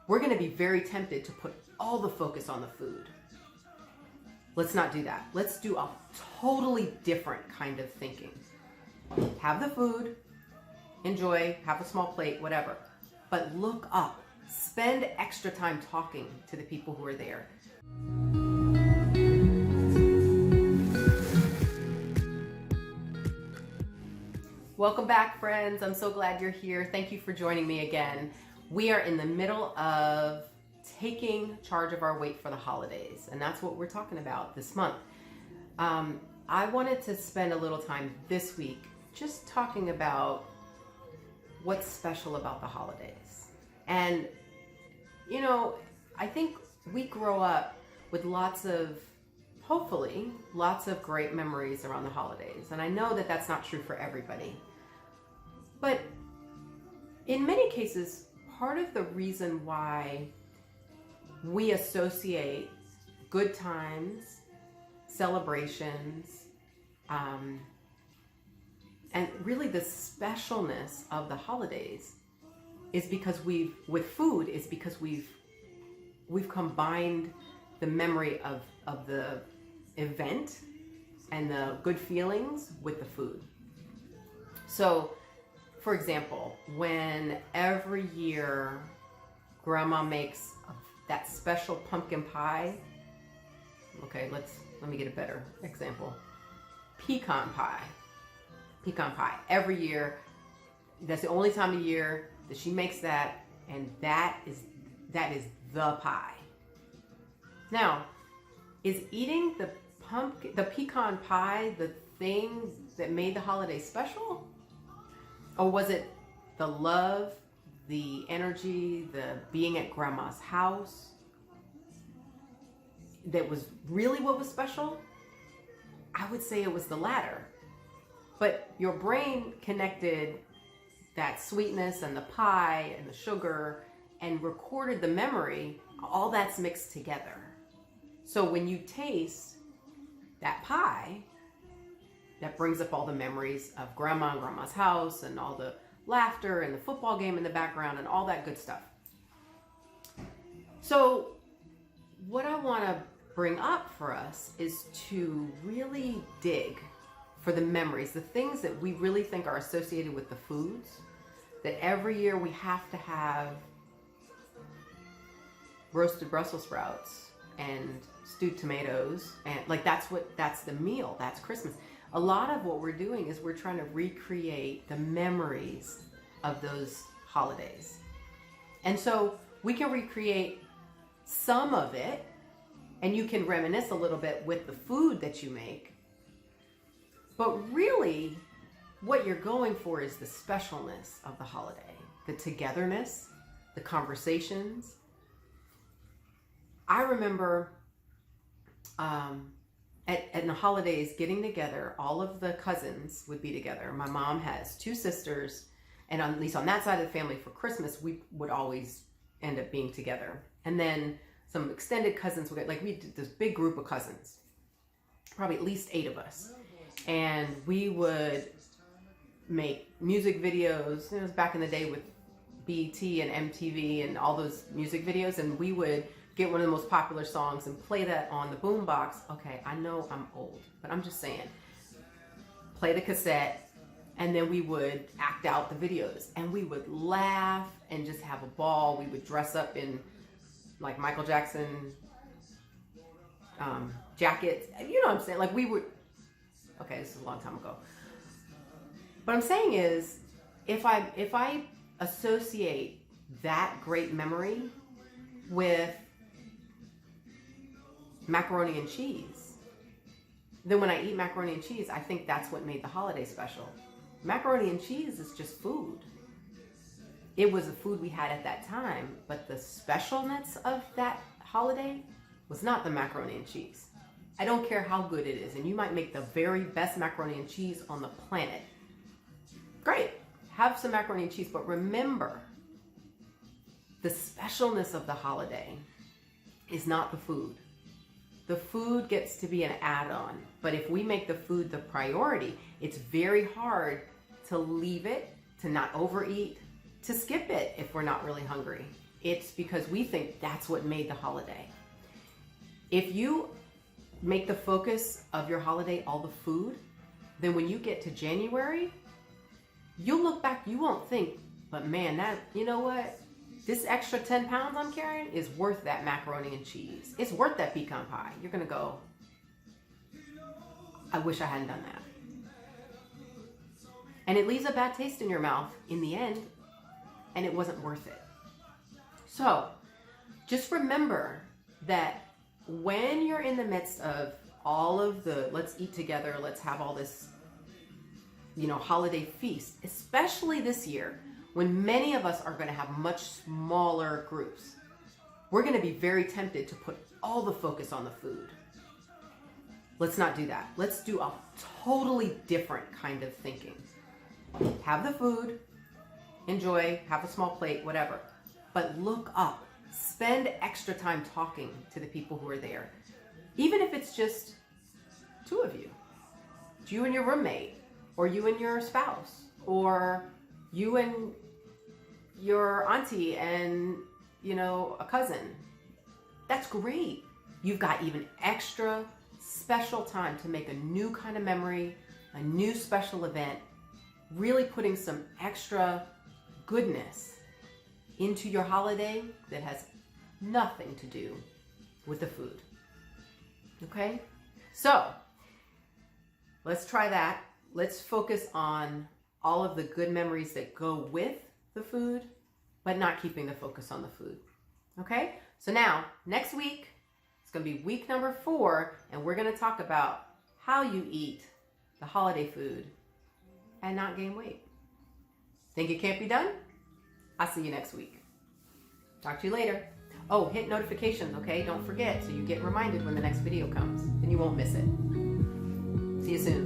we're going to be very tempted to put all the focus on the food. Let's not do that. Let's do a totally different kind of thinking. Have the food, enjoy, have a small plate, whatever. But look up. Spend extra time talking to the people who are there. Welcome back, friends. I'm so glad you're here. Thank you for joining me again. We are in the middle of taking charge of our weight for the holidays, and that's what we're talking about this month. I wanted to spend a little time this week just talking about what's special about the holidays. And, you know, I think we grow up with hopefully, lots of great memories around the holidays. And I know that that's not true for everybody. But in many cases, part of the reason why we associate good times, celebrations, and really the specialness of the holidays is because we've combined the memory of the event and the good feelings with the food. So, for example, when every year Grandma makes that special pumpkin pie, okay, let me get a better example. Pecan pie. Every year, that's the only time of year that she makes that, and that is the pie. Now, is eating the pecan pie the thing that made the holiday special? Or was it the love, the energy, the being at Grandma's house that was really what was special? I would say it was the latter. But your brain connected that sweetness and the pie and the sugar and recorded the memory. All that's mixed together. So when you taste that pie, that brings up all the memories of Grandma and Grandma's house and all the laughter and the football game in the background and all that good stuff. So what I want to bring up for us is to really dig for the memories, the things that we really think are associated with the foods, that every year we have to have roasted Brussels sprouts and stewed tomatoes, and like that's the meal, that's Christmas. A lot of what we're doing is we're trying to recreate the memories of those holidays. And so we can recreate some of it, and you can reminisce a little bit with the food that you make. But really, what you're going for is the specialness of the holiday, the togetherness, the conversations. I remember at the holidays getting together, all of the cousins would be together. My mom has two sisters, and at least on that side of the family for Christmas, we would always end up being together. And then some extended cousins would get, like, we did this big group of cousins, probably at least 8 of us. And we would make music videos. It was back in the day with BET and MTV and all those music videos, and we would get one of the most popular songs and play that on the boombox. Okay, I know I'm old, but I'm just saying. Play the cassette, and then we would act out the videos, and we would laugh and just have a ball. We would dress up in like Michael Jackson jackets. You know what I'm saying? Like we would. Okay, this is a long time ago. What I'm saying is, if I associate that great memory with macaroni and cheese, then when I eat macaroni and cheese, I think that's what made the holiday special. Macaroni and cheese is just food. It was a food we had at that time, but the specialness of that holiday was not the macaroni and cheese. I don't care how good it is, and you might make the very best macaroni and cheese on the planet. Great, have some macaroni and cheese, but remember, the specialness of the holiday is not the food. The food gets to be an add-on, but if we make the food the priority, it's very hard to leave it, to not overeat, to skip it if we're not really hungry. It's because we think that's what made the holiday. If you make the focus of your holiday all the food, then when you get to January, you'll look back, you won't think, but man, that, you know what? This extra 10 pounds I'm carrying is worth that macaroni and cheese. It's worth that pecan pie. You're gonna go, I wish I hadn't done that. And it leaves a bad taste in your mouth in the end, and it wasn't worth it. So just remember that when you're in the midst of all of the, let's eat together, let's have all this, holiday feast, especially this year, when many of us are going to have much smaller groups, we're going to be very tempted to put all the focus on the food. Let's not do that. Let's do a totally different kind of thinking. Have the food, enjoy, have a small plate, whatever. But look up. Spend extra time talking to the people who are there. Even if it's just two of you. It's you and your roommate, or you and your spouse, or you and your auntie and, a cousin. That's great. You've got even extra special time to make a new kind of memory, a new special event, really putting some extra goodness into your holiday that has nothing to do with the food. Okay? So, let's try that. Let's focus on all of the good memories that go with the food, but not keeping the focus on the food. Okay? So now, next week, it's going to be week number 4, and we're going to talk about how you eat the holiday food and not gain weight. Think it can't be done? I'll see you next week. Talk to you later. Oh, hit notifications, okay? Don't forget, so you get reminded when the next video comes. Then you won't miss it. See you soon.